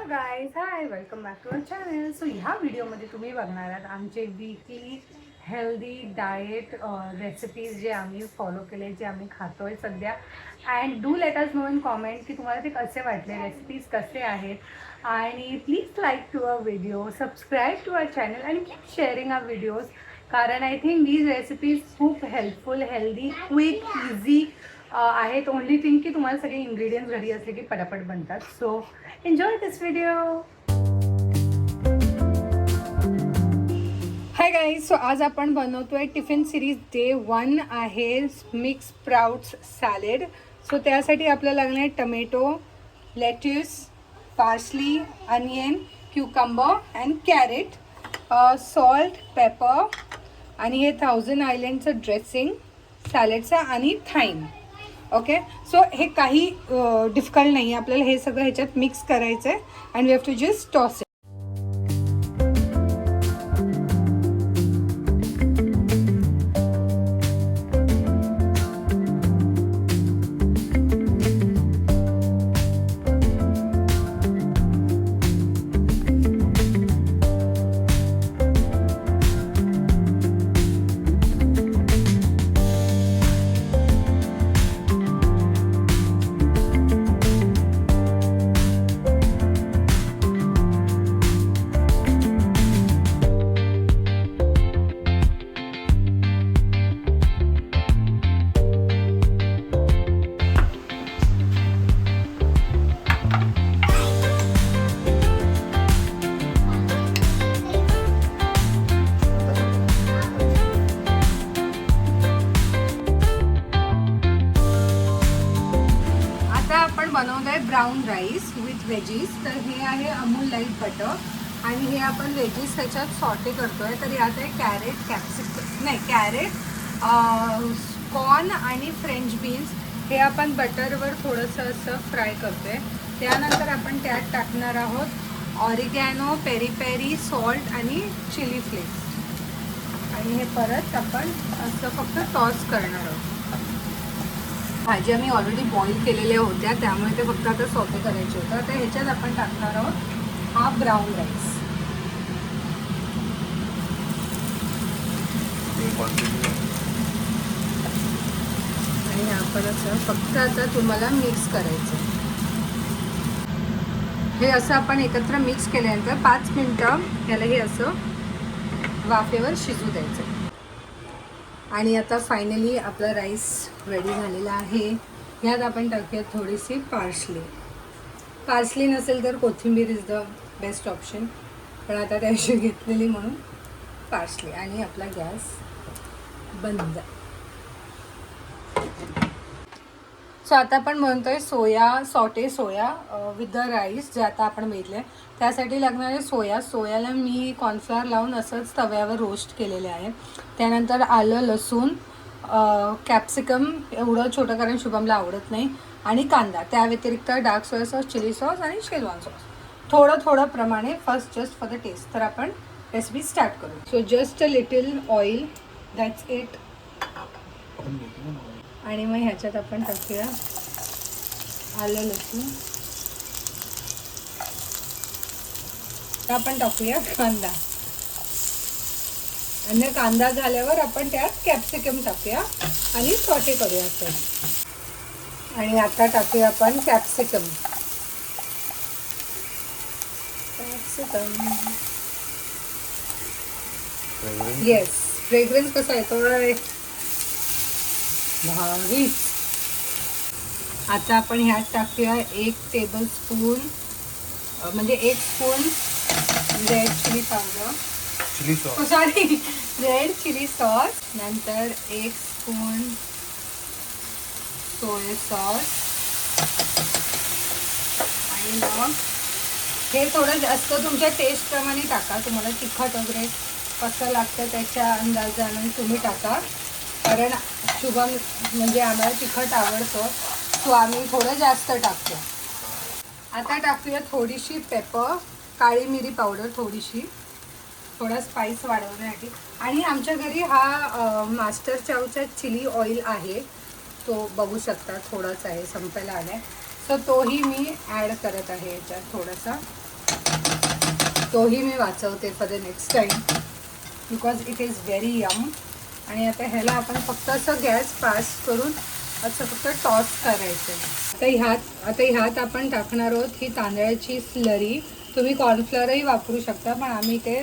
Hello guys, hi, welcome back to our channel. So ह्या व्हिडिओमध्ये तुम्ही बघणार आहात आमचे वीकली हेल्दी डाएट रेसिपीज जे आम्ही फॉलो केले, जे आम्ही खातो आहे सध्या. And do let us know in comment की तुम्हाला ते कसे वाटले, रेसिपीज कसे आहेत. आणि please like to our video, subscribe to our channel आणि कीप शेअरिंग आवर व्हिडिओज. कारण आय थिंक दीज रेसिपीज खूप हेल्पफुल, हेल्दी, क्विक, इझी आहेत. ओनली थिंग की तुम्हाला सगळे इंग्रेडियंट्स घरी असले की पटापट बनतात. So enjoy this video. Hi guys, so आज आपण बनवतोय टिफिन सिरीज डे 1 आहे मिक्स स्प्राउट्स सॅलेड. सो त्यासाठी आपल्याला लागणार आहे tomato, lettuce, parsley, onion, cucumber and carrot, salt, pepper आणि हे 1000 आयलंडचं ड्रेसिंग सॅलेडचं आणि थाईम. ओके, सो हे काही डिफिकल्ट नाही आहे. आपल्याला हे सगळं ह्याच्यात मिक्स करायचं आहे and we have to just toss it. आपण बनवलं आहे ब्राऊन राईस विथ व्हेजीज. तर हे आहे अमूल लाईट बटर आणि हे आपण व्हेजीज त्याच्यात सॉटे करतोय. तर यात आहे कॅरेट, कॉर्न आणि फ्रेंच बीन्स. हे आपण बटरवर थोडंसं असं फ्राय करतोय. त्यानंतर आपण त्यात टाकणार आहोत ऑरिगॅनो, पेरी पेरी, सॉल्ट आणि चिली फ्लेक्स. आणि हे परत आपण असं फक्त टॉस करणार आहोत. भाजी आम्ही ऑलरेडी बॉईल केलेल्या होत्या, त्यामुळे ते फक्त आता सॉटे करायचे होतं. तर ह्याच्यात आपण टाकणार आहोत हा ब्राऊन राईस. आणि आपण असं फक्त आता तुम्हाला मिक्स करायचं. हे असं आपण एकत्र मिक्स केल्यानंतर 5 मिनटं याला हे असं वाफेवर शिजू द्यायचं. आणि आता फायनली आपला राईस रेडी झालेला आहे. ह्यात आपण टाकूयात थोडीशी पार्सली नसेल तर कोथिंबीर इज द बेस्ट ऑप्शन, पण आता त्याशी घेतलेली म्हणून पार्सली. आणि आपला गॅस बंद. सो आता आपण म्हणतोय sauté soya with the rice जे आता आपण बघितले. त्यासाठी लागणारे सोयाला मी कॉर्नफ्लॉवर लावून असंच तव्यावर रोस्ट केलेले आहे. त्यानंतर आलं, लसूण, कॅप्सिकम एवढं छोटं कारण शुभमला आवडत नाही, आणि कांदा. त्या व्यतिरिक्त dark soya sauce, chilli sauce आणि शेजवान सॉस थोडं प्रमाणे, first just for the taste. तर आपण रेसिपी स्टार्ट करू. So just a little oil, that's it. आणि मग ह्याच्यात आपण टाकूया आलं, लसूण. आपण टाकूया कांदा. आणि कांदा झाल्यावर आपण त्यात कॅप्सिकम टाकूया आणि सॉटे करूया असं. आणि आता टाकूया आपण कॅप्सिकम. येस, फ्रेग्रन्स कसा येतो भारी. आता आपण ह्यात टाकूया 1 टेबलस्पून, म्हणजे 1 spoon red chilli powder, red chilli sauce. नंतर 1 स्पून सोया सॉस. आणि मग हे थोडं जास्त तुमच्या टेस्टप्रमाणे टाका. तुम्हाला तिखट वगैरे कसं लागतं त्याच्या अंदाजाने तुम्ही टाका. कारण शुभम म्हणजे आम्हाला तिखट आवडतं, सो आम्ही थोडं जास्त टाकतो. आता टाकूया थोडीशी पेपर, काळी मिरी पावडर थोडीशी, थोडा स्पाइस वाढवण्यासाठी. आणि आमच्या घरी हा मास्टर चावचा चिली ऑइल आहे, तो बघू शकता थोडाच आहे, संपायला आलाय. सो तोही मी ॲड करत आहे याच्यात थोडासा. तोही मी वाचवते for the next time because it is very yum. आणि आता ह्याला आपण फक्त असं गॅस पास करून असं फक्त टॉस करायचं. आता ह्यात आपण टाकणार आहोत ही तांदळाची स्लरी. तुम्ही कॉर्नफ्लॉवरही वापरू शकता, पण आम्ही ते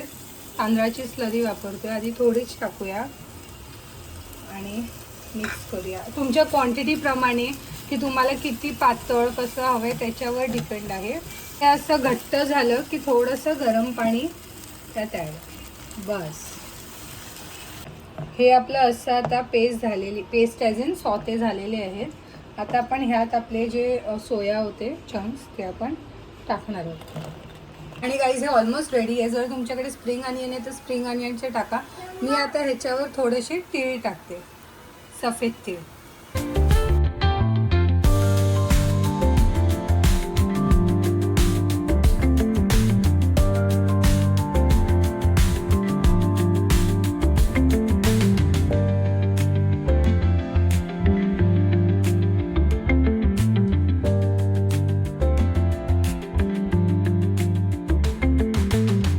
तांदळाची स्लरी वापरतो. आधी थोडीच टाकूया आणि मिक्स करूया तुमच्या क्वांटिटीप्रमाणे, की तुम्हाला किती पातळ कसं हवं आहे त्याच्यावर डिपेंड आहे. हे असं घट्ट झालं की थोडंसं गरम पाणी त्यात ॲड. बस हे आपलं असं आता पेस्ट ॲज इन सॉते झालेले आहेत. आता आपण ह्यात आपले जे सोया होते चंक्स ते आपण टाकणार आहोत. आणि गाईज हे ऑलमोस्ट रेडी आहे. जर तुमच्याकडे स्प्रिंग अनियन आहे तर स्प्रिंग अनियनचे टाका. मी आता ह्याच्यावर थोडेसे तीळ टाकते, सफेद तीळ.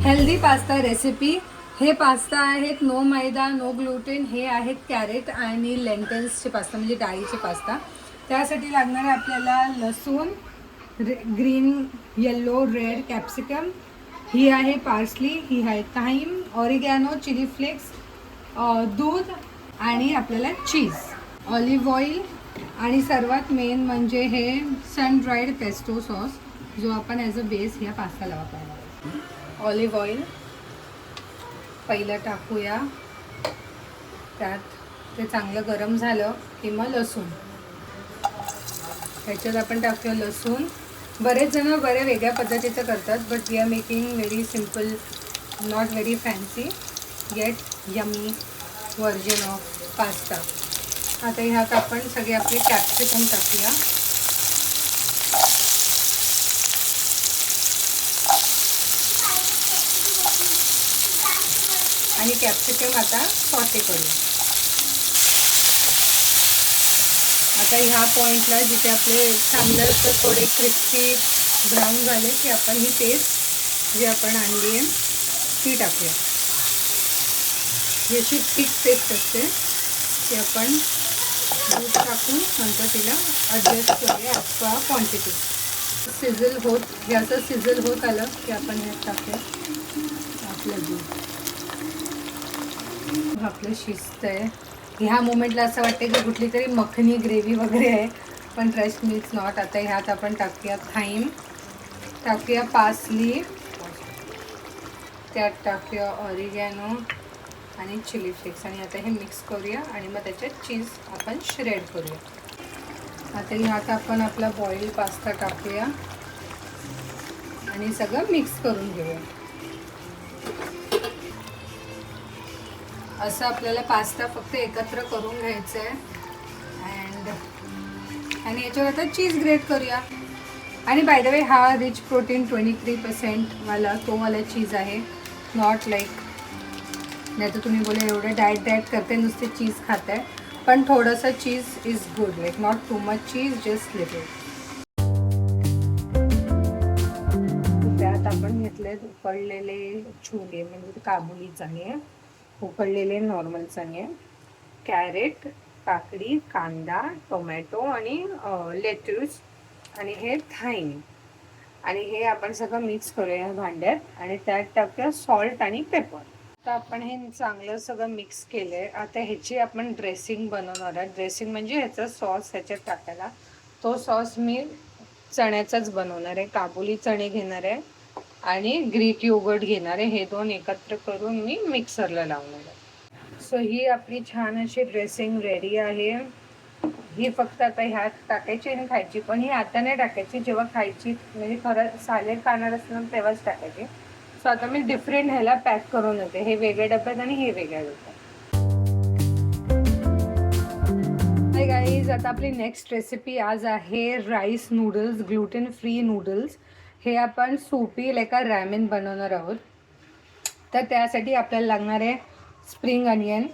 Healthy pasta recipe. हे पास्ता आहेत नो मैदा नो ग्लुटेन. हे आहेत कॅरेट आणि लेंटेल्सचे पास्ता म्हणजे डाळीचे पास्ता. त्यासाठी लागणारे आपल्याला लसूण, ग्रीन येल्लो रेड कॅप्सिकम, ही आहे पार्सली, ही आहे थाईम, ऑरिगॅनो, चिली फ्लेक्स, दूध आणि आपल्याला चीज, ऑलिव्ह ऑइल आणि सर्वात मेन म्हणजे हे सन ड्राईड पेस्टो सॉस जो आपण ॲज अ बेस ह्या पास्ताला वापरणार आहोत. ऑलिव्ह ऑइल पहिलं टाकूया त्यात. ते चांगलं गरम झालं की मग लसूण ह्याच्यात आपण टाकूया. लसूण बरेच जण बरे वेगळ्या पद्धतीचं करतात, but we are making very simple, not very fancy yet yummy version of pasta. आता ह्यात आपण सगळे आपले कॅप्सिकम टाकूया. आणि कॅप्सिकम आता सॉटे करूया. आता ह्या पॉईंटला जिथे आपले चांगलं थोडे क्रिस्पी ब्राऊन झाले की आपण ही पेस्ट जी आपण आणली आहे ती टाकूया. ही अशी थिक पेस्ट असते ती आपण दूध टाकून नंतर तिला ॲडजस्ट करूया ॲज पर क्वांटिटी. सिझल होत हे असं सिझल होत आलं की आपण ह्यात टाकूया आपलं दूध. आपलं शिजत आहे. ह्या मोमेंटला असं वाटतं की कुठली तरी मखनी ग्रेव्ही वगैरे आहे, पण ट्रस्ट मी इट्स नॉट. आता ह्यात आपण टाकूया थाईम, टाकूया पार्सली, त्यात टाकूया ऑरिगॅनो आणि चिली फ्लेक्स आणि आता हे मिक्स करूया आणि मग त्याच्यात चीज आपण श्रेड करूया. आता ह्यात आपण आपला बॉईल पास्ता टाकूया आणि सगळं मिक्स करून घेऊया. असं आपल्याला पास्ता फक्त एकत्र करून घ्यायचं आहे. आणि याच्यावर आता चीज ग्रेट करूया. आणि बाय द वे हा रिच प्रोटीन 23% वाला तो वाला चीज आहे, नॉट लाईक नाही तर तुम्ही बोला एवढं डाएट करते नुसते चीज खात आहे, पण थोडंसं cheese is good, like not too much cheese, just little. त्यात आपण घेतले उकडलेले छोले म्हणजे काबुली चणे, उकडलेले नॉर्मल चणे, कॅरेट, काकडी, कांदा, टोमॅटो आणि लेट्यूस आणि हे थाईम. आणि हे आपण सगळं मिक्स करूया भांड्यात आणि त्यात टाकूया सॉल्ट आणि पेपर. आता आपण हे चांगलं सगळं मिक्स केलं आहे. आता ह्याची आपण ड्रेसिंग बनवणार आहे. ड्रेसिंग म्हणजे ह्याचा सॉस ह्याच्यात टाकायला. तो सॉस मी चण्याचाच बनवणार आहे. काबुली चणे घेणार आहे आणि ग्रीक योगर्ट घेणार आहे. हे दोन एकत्र करून मी मिक्सरला लावणार आहे. सो ही आपली छान अशी ड्रेसिंग रेडी आहे. ही फक्त आता ह्यात टाकायची आणि खायची, पण ही आता नाही टाकायची, जेव्हा खायची म्हणजे खरं सालेड खाणार असणार तेव्हाच टाकायची. सो आता मी डिफरंट ह्याला पॅक करून येते. हे वेगळ्या डब्यात आणि हे वेगळ्या डब्यात. हाय गाईज, आता आपली नेक्स्ट रेसिपी आज आहे rice noodles, gluten free noodles. हे आपण सोपी लाईक रॅमेन बनवणार आहोत. तर त्यासाठी आपल्याला लागणार आहे स्प्रिंग अनियन.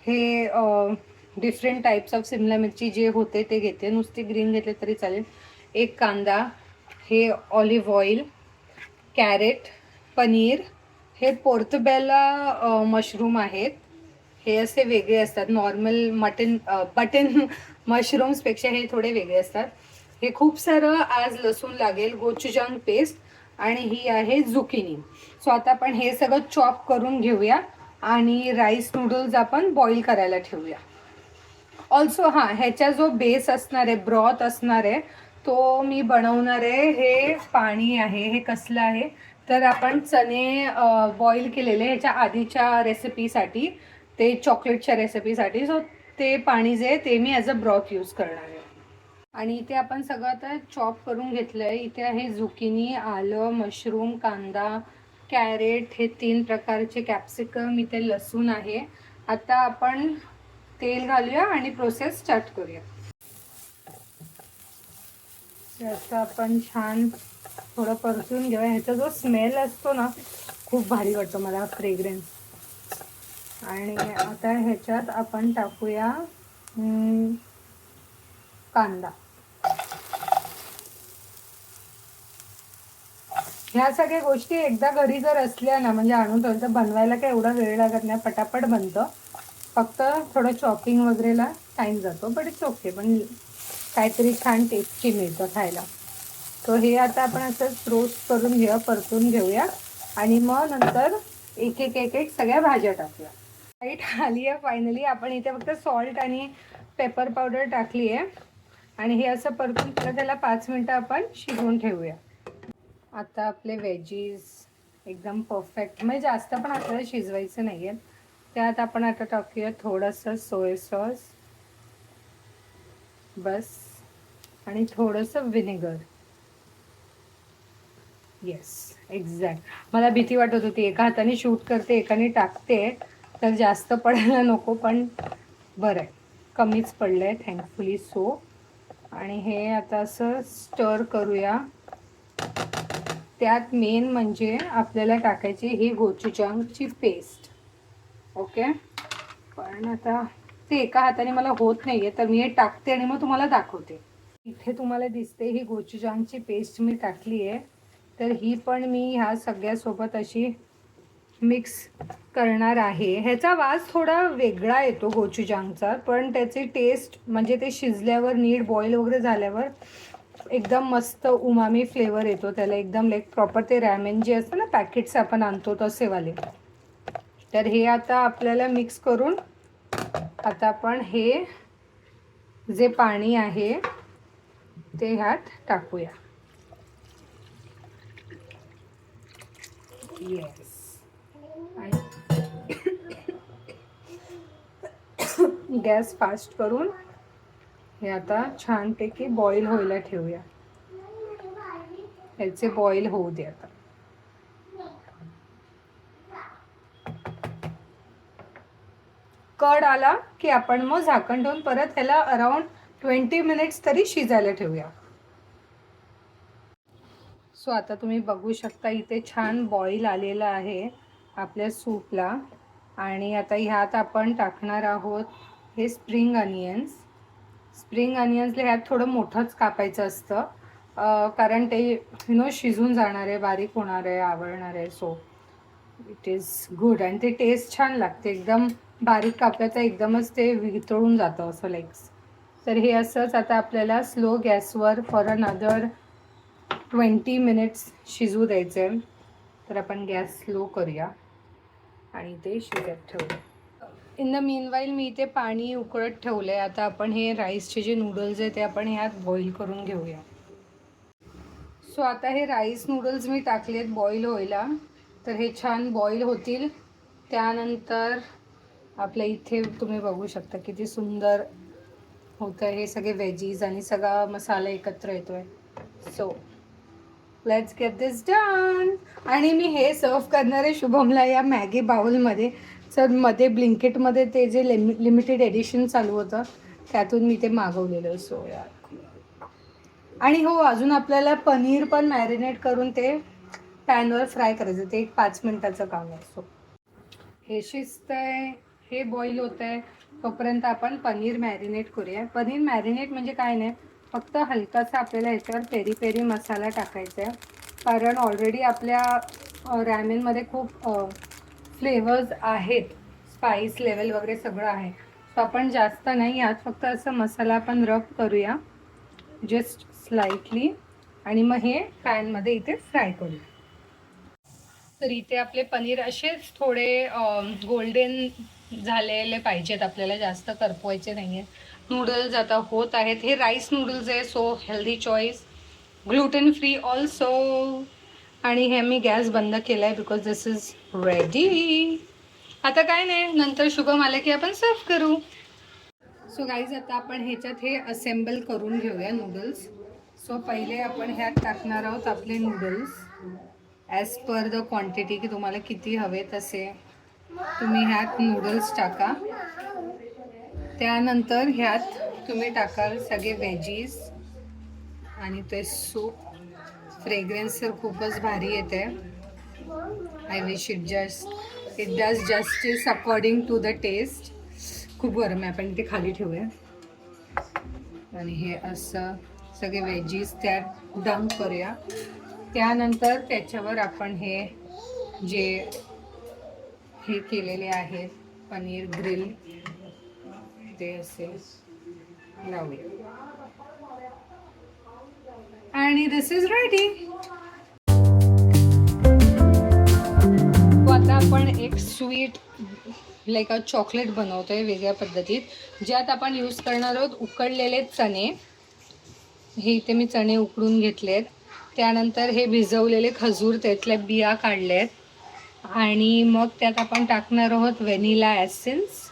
हे डिफरंट टाईप्स ऑफ शिमला मिरची जे होते ते घेते, नुसते ग्रीन घेतले तरी चालेल. एक कांदा, हे ऑलिव्ह ऑइल, कॅरेट, पनीर, हे पोर्तबेला मशरूम आहेत. हे असे वेगळे असतात, नॉर्मल बटन मशरूम्सपेक्षा हे थोडे वेगळे असतात. हे खूप सारं आज लसूण लागेल, गोचुजांग पेस्ट, आणि ही आहे झुकिनी. सो आता आपण हे सगळं चॉप करून घेऊया आणि राईस नूडल्स आपण बॉईल करायला ठेवूया. ऑल्सो हां, ह्याचा जो बेस असणार आहे, ब्रॉथ असणार आहे, तो मी बनवणार आहे. हे पाणी आहे, हे कसलं आहे तर आपण चणे बॉईल केलेले ह्याच्या आधीच्या रेसिपीसाठी, ते चॉकलेटच्या रेसिपीसाठी. सो ते पाणी जे ते मी ॲज अ ब्रॉथ यूज करणार आहे. आणि इथे आपण सगळं आता चॉप करून घेतलं आहे. इथे आहे झुकिनी, आलं, मशरूम, कांदा, कॅरेट, हे 3 प्रकारचे कॅप्सिकम, इथे लसूण आहे. आता आपण तेल घालूया आणि प्रोसेस स्टार्ट करूया. याचं आपण छान थोडं परतून घेऊया. ह्याचा जो स्मेल असतो ना, खूप भारी वाटतो मला, फ्रेग्रन्स. आणि आता ह्याच्यात आपण टाकूया कांदा. ह्या सगळ्या गोष्टी एकदा घरी जर असल्या ना, म्हणजे आणून ठेवलं तर बनवायला काही एवढा वेळ लागत नाही, पटापट बनतं. फक्त थोडं चॉपिंग वगैरेला टाईम जातो, बट इट्स ओके. पण काहीतरी छान टेस्टी मिळतं खायला. तो हे आता आपण असं रोस्ट करून घेऊया, परतून घेऊया, आणि मग नंतर एक एक एक एक सगळ्या भाज्या टाकूया. लाईट आली आहे फायनली. आपण इथे फक्त सॉल्ट आणि पेपर पावडर टाकली आहे, आणि हे असं परतून त्याला 5 मिनटं आपण शिजवून ठेवूया. आता आपले वेजीज एकदम परफेक्ट, म्हणजे जास्त पण आपल्याला शिजवायचं नाही आहे. त्यात आपण आता टाकूया थोडंसं सोया सॉस, बस, आणि थोडंसं व्हिनेगर. Yes, exact. मला भीती वाटत होती, एका हाताने शूट करते, एकाने टाकते, तर जास्त पडायला नको, पण बरं आहे, कमीच पडलं आहे थँकफुली. सो आणि हे आता असं स्टर करूया. त्यात मेन म्हणजे आपल्याला टाकायची ही गोचुजांगची पेस्ट. ओके, पण आता ते एका हाताने मला होत नाही आहे, तर मी हे टाकते आणि मग तुम्हाला दाखवते. इथे तुम्हाला दिसते ही गोचुजांगची पेस्ट मी टाकली आहे. तर ही पण मी ह्या सगळ्यासोबत अशी मिक्स करणार आहे. ह्याचा वास थोडा वेगळा येतो गोचुजांगचा, पण त्याची टेस्ट म्हणजे ते शिजल्यावर, नीट बॉईल वगैरे झाल्यावर एकदम मस्त उमामी फ्लेवर येतो त्याला, एकदम लाईक प्रॉपर ते रॅमेन जे असतं ना पॅकेट्स आपण आणतो तसेवाले. तर हे आता आपल्याला मिक्स करून आता आपण हे जे पाणी आहे ते ह्यात टाकूया. येस, गॅस फास्ट करून हे आता छानपैकी बॉईल व्हायला ठेवूया. ह्याचे बॉईल होऊ दे आता. कड आला की आपण मग झाकण ठेवून परत ह्याला अराउंड 20 मिनिट्स तरी शिजायला ठेवूया. सो आता तुम्ही बघू शकता इथे छान बॉईल आलेला आहे आपल्या सूपला. आणि आता ह्यात आपण टाकणार आहोत हे स्प्रिंग अनियन्स. स्प्रिंग अनियन्सला ह्यात थोडं मोठंच कापायचं असतं, कारण ते शिजून जाणार आहे, बारीक होणार आहे, आवडणार आहे. सो इट इज गुड, आणि ते टेस्ट छान लागते. एकदम बारीक कापल्याचं एकदमच ते वितळून जातं असं लाईक्स. तर हे असंच आता आपल्याला स्लो गॅसवर फॉर अनदर 20 मिनिट्स शिजू द्यायचं आहे. तर आपण गॅस स्लो करूया आणि ते शिजत ठेवूया. इन द मीनवाईल मी इथे पाणी उकळत ठेवलं आहे. आता आपण हे राईसचे जे नूडल्स आहे ते आपण ह्यात बॉईल करून घेऊया. सो आता हे राईस नूडल्स मी टाकलेत बॉईल व्हायला. तर हे छान बॉईल होतील. त्यानंतर आपल्या इथे तुम्ही बघू शकता किती सुंदर होतं हे, सगळे वेजीज आणि सगळा मसाला एकत्र येतो आहे. So let's get this done. आणि मी हे सर्व करणार आहे शुभमला या मॅगी बाउलमध्ये. सर मध्ये ब्लिंकेटमध्ये ते जे लिमिटेड एडिशन चालू होतं त्यातून मी ते मागवलेलं. सो यार, आणि हो, अजून आपल्याला पनीर पण मॅरिनेट करून ते पॅनवर फ्राय करायचं. ते एक 5 मिनिटाचं काम आहे. सो हे शिजतंय, हे बॉईल होतं आहे, तोपर्यंत आपण पनीर मॅरिनेट करूया. पनीर मॅरिनेट म्हणजे काय नाही, फक्त हलकासा आपल्याला ह्याच्यावर पेरी पेरी मसाला टाकायचा आहे, कारण ऑलरेडी आपल्या रॅमेनमध्ये खूप फ्लेवर्स आहेत, स्पाइस लेवल वगैरे सगळं आहे. सो आपण जास्त नाही यात फक्त असं मसाला आपण रब करूया जस्ट स्लाइटली आणि मग हे पॅनमध्ये इथे फ्राय करूया. तर इथे आपले पनीर असेच थोडे गोल्डन झालेले पाहिजेत, आपल्याला जास्त करपवायचे नाही आहे. नूडल्स आता होत आहेत. हे राईस नूडल्स आहे, so healthy choice, gluten free also. आणि हे मी गॅस बंद केला आहे बिकॉज दिस इज रेडी. आता काय नाही, नंतर शुभम आले की आपण सर्व करू. सो गाईज आता आपण ह्याच्यात हे असेंबल करून घेऊया नूडल्स. सो पहिले आपण ह्यात टाकणार आहोत आपले noodles as per the quantity, की तुम्हाला किती हवे तसे तुम्ही ह्यात नूडल्स टाका. त्यानंतर ह्यात तुम्ही टाकाल सगळे वेजीज आणि ते सूप. फ्रेग्रन्स तर खूपच भारी येते. I wish it does justice according to the taste. खूप गरम आहे, आपण ते खाली ठेवूया. आणि हे असं सगळे वेजीज त्यात डंप करूया. त्यानंतर त्याच्यावर आपण हे जे हे केलेले आहेत पनीर ग्रिल ते असे लावूया आणि दिस इज रेडी. आता आपण एक स्वीट लाईक चॉकलेट बनवतोय वेगळ्या पद्धतीत, ज्यात आपण यूज करणार आहोत उकडलेले चणे. हे इथे मी चणे उकडून घेतलेत. त्यानंतर हे भिजवलेले खजूर, त्यातल्या बिया काढल्यात. आणि मग त्यात आपण टाकणार आहोत व्हॅनिला एसेन्स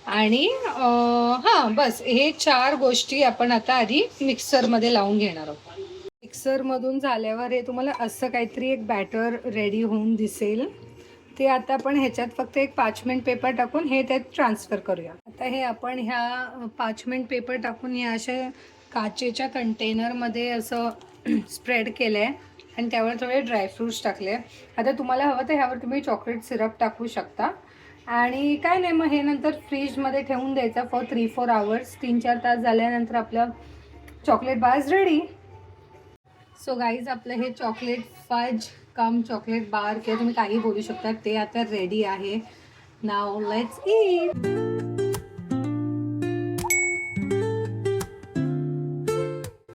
आणि हां बस हे 4 गोष्टी आपण आता आधी मिक्सरमध्ये लावून घेणार आहोत. मिक्सरमधून झाल्यावर हे तुम्हाला असं काहीतरी एक बॅटर रेडी होऊन दिसेल. ते आता आपण ह्याच्यात फक्त एक पार्चमेंट पेपर टाकून हे त्यात ट्रान्सफर करूया. आता हे आपण ह्या पार्चमेंट पेपर टाकून या अशा काचेच्या कंटेनरमध्ये असं स्प्रेड केलं आहे आणि त्यावर थोडे ड्रायफ्रूट्स टाकले. आता तुम्हाला हवं तर ह्यावर तुम्ही चॉकलेट सिरप टाकू शकता. आणि काय नाही, मग हे नंतर फ्रीजमध्ये ठेवून द्यायचं फॉर 3-4 आवर्स. 3-4 तास झाल्यानंतर आपलं chocolate bars ready. So guys आपलं हे चॉकलेट फज कम चॉकलेट बार किंवा तुम्ही काही बोलू शकता ते आता रेडी आहे. Now let's eat.